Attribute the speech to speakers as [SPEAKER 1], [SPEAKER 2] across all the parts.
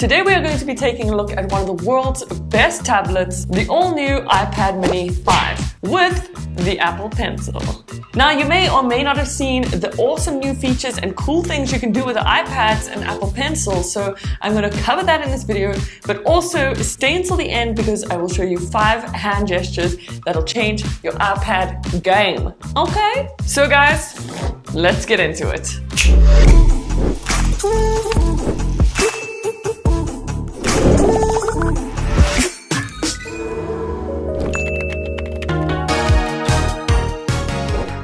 [SPEAKER 1] Today we are going to be taking a look at one of the world's best tablets, the all-new iPad mini 5 with the Apple Pencil. Now you may or may not have seen the awesome new features and cool things you can do with the iPads and Apple Pencil, so I'm going to cover that in this video, but also stay until the end because I will show you 5 hand gestures that'll change your iPad game. Okay? So guys, let's get into it.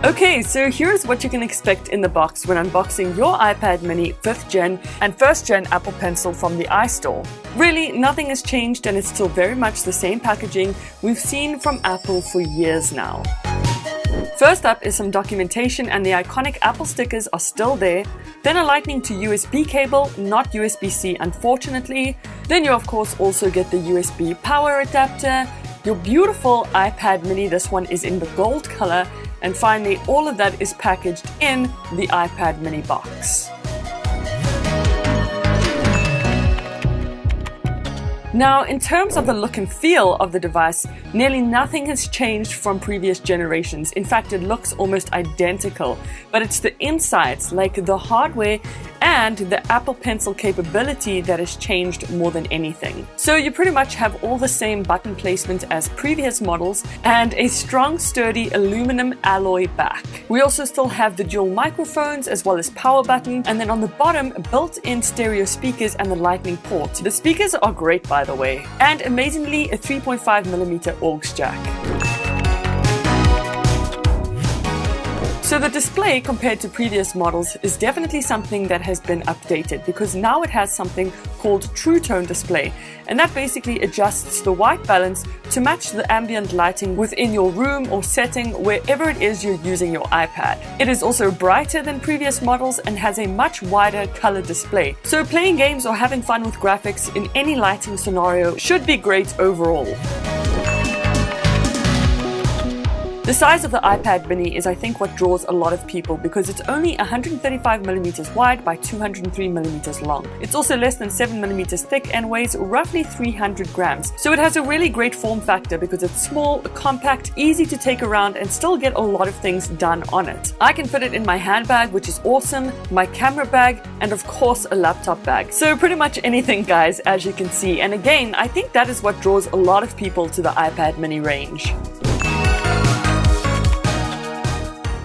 [SPEAKER 1] Okay, so here's what you can expect in the box when unboxing your iPad mini 5th gen and 1st gen Apple Pencil from the iStore. Really, nothing has changed and it's still very much the same packaging we've seen from Apple for years now. First up is some documentation, and the iconic Apple stickers are still there. Then a Lightning to USB cable, not USB-C unfortunately. Then you of course also get the USB power adapter, your beautiful iPad mini, this one is in the gold color, and finally all of that is packaged in the iPad mini box. Now, in terms of the look and feel of the device, nearly nothing has changed from previous generations. In fact, it looks almost identical, but it's the insides, like the hardware and the Apple Pencil capability, that has changed more than anything. So you pretty much have all the same button placement as previous models and a strong, sturdy aluminum alloy back. We also still have the dual microphones as well as power button, and then on the bottom, built-in stereo speakers and the Lightning port. The speakers are great, by the way, and amazingly a 3.5mm aux jack. So the display compared to previous models is definitely something that has been updated, because now it has something called True Tone display, and that basically adjusts the white balance to match the ambient lighting within your room or setting wherever it is you're using your iPad. It is also brighter than previous models and has a much wider color display. So playing games or having fun with graphics in any lighting scenario should be great overall. The size of the iPad mini is, I think, what draws a lot of people, because it's only 135mm wide by 203mm long. It's also less than 7mm thick and weighs roughly 300 grams. So it has a really great form factor because it's small, compact, easy to take around and still get a lot of things done on it. I can fit it in my handbag, which is awesome, my camera bag, and of course a laptop bag. So pretty much anything, guys, as you can see. And again, I think that is what draws a lot of people to the iPad mini range.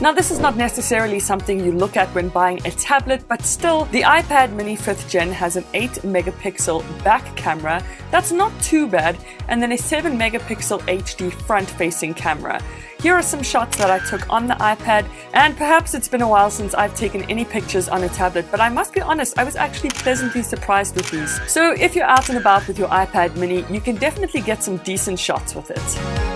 [SPEAKER 1] Now, this is not necessarily something you look at when buying a tablet, but still, the iPad mini 5th gen has an 8-megapixel back camera. That's not too bad, and then a 7-megapixel HD front-facing camera. Here are some shots that I took on the iPad, and perhaps it's been a while since I've taken any pictures on a tablet, but I must be honest, I was actually pleasantly surprised with these. So if you're out and about with your iPad mini, you can definitely get some decent shots with it.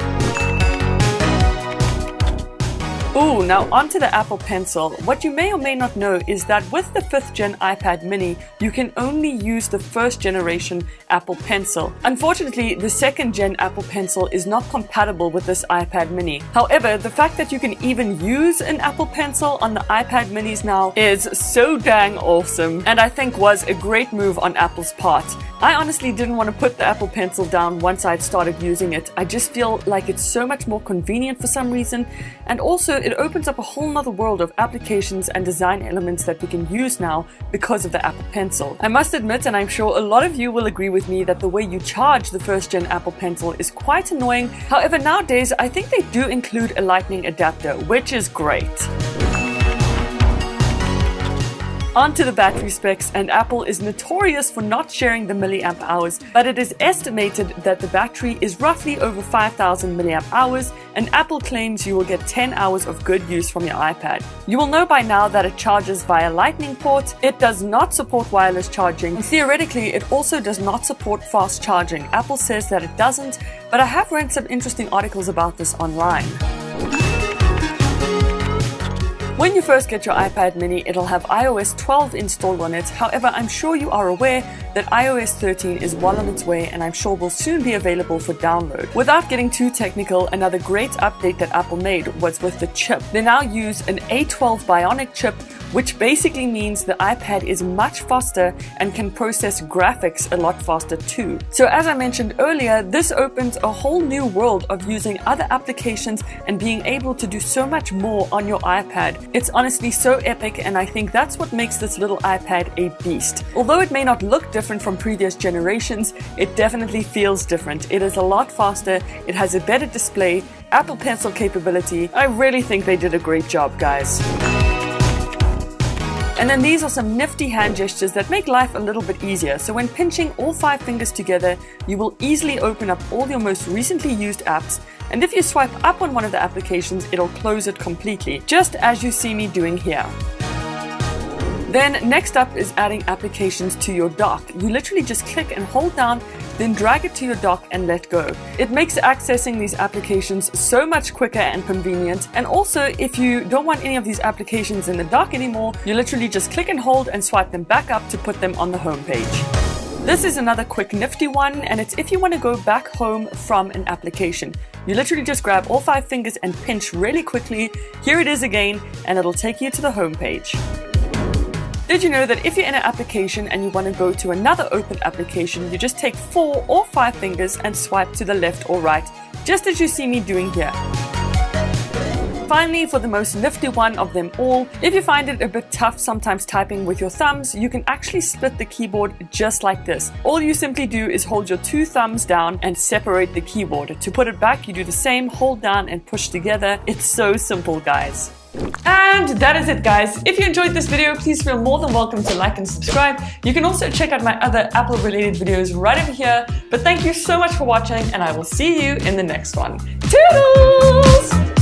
[SPEAKER 1] Ooh, now onto the Apple Pencil. What you may or may not know is that with the 5th gen iPad mini, you can only use the 1st generation Apple Pencil. Unfortunately, the 2nd gen Apple Pencil is not compatible with this iPad mini. However, the fact that you can even use an Apple Pencil on the iPad minis now is so dang awesome, and I think was a great move on Apple's part. I honestly didn't want to put the Apple Pencil down once I'd started using it. I just feel like it's so much more convenient for some reason, and also it opens up a whole nother world of applications and design elements that we can use now because of the Apple Pencil. I must admit, and I'm sure a lot of you will agree with me, that the way you charge the 1st gen Apple Pencil is quite annoying. However, nowadays I think they do include a Lightning adapter, which is great. Onto the battery specs, and Apple is notorious for not sharing the milliamp hours, but it is estimated that the battery is roughly over 5,000 milliamp hours, and Apple claims you will get 10 hours of good use from your iPad. You will know by now that it charges via Lightning port, it does not support wireless charging, and theoretically it also does not support fast charging. Apple says that it doesn't, but I have read some interesting articles about this online. When you first get your iPad mini, it'll have iOS 12 installed on it. However, I'm sure you are aware that iOS 13 is well on its way, and I'm sure will soon be available for download. Without getting too technical, another great update that Apple made was with the chip. They now use an A12 Bionic chip, which basically means the iPad is much faster and can process graphics a lot faster too. So as I mentioned earlier, this opens a whole new world of using other applications and being able to do so much more on your iPad. It's honestly so epic, and I think that's what makes this little iPad a beast. Although it may not look different from previous generations, it definitely feels different. It is a lot faster, it has a better display, Apple Pencil capability. I really think they did a great job, guys. And then these are some nifty hand gestures that make life a little bit easier. So when pinching all 5 fingers together, you will easily open up all your most recently used apps. And if you swipe up on one of the applications, it'll close it completely, just as you see me doing here. Then next up is adding applications to your dock. You literally just click and hold down, then drag it to your dock and let go. It makes accessing these applications so much quicker and convenient. And also, if you don't want any of these applications in the dock anymore, you literally just click and hold and swipe them back up to put them on the home page. This is another quick nifty one, and it's if you want to go back home from an application. You literally just grab all 5 fingers and pinch really quickly. Here it is again, and it'll take you to the home page. Did you know that if you're in an application and you want to go to another open application, you just take 4 or 5 fingers and swipe to the left or right, just as you see me doing here. Finally, for the most nifty one of them all, if you find it a bit tough sometimes typing with your thumbs, you can actually split the keyboard just like this. All you simply do is hold your 2 thumbs down and separate the keyboard. To put it back, you do the same, hold down and push together. It's so simple, guys. And that is it, guys. If you enjoyed this video, please feel more than welcome to like and subscribe. You can also check out my other Apple related videos right over here. But thank you so much for watching, and I will see you in the next one. Toodles!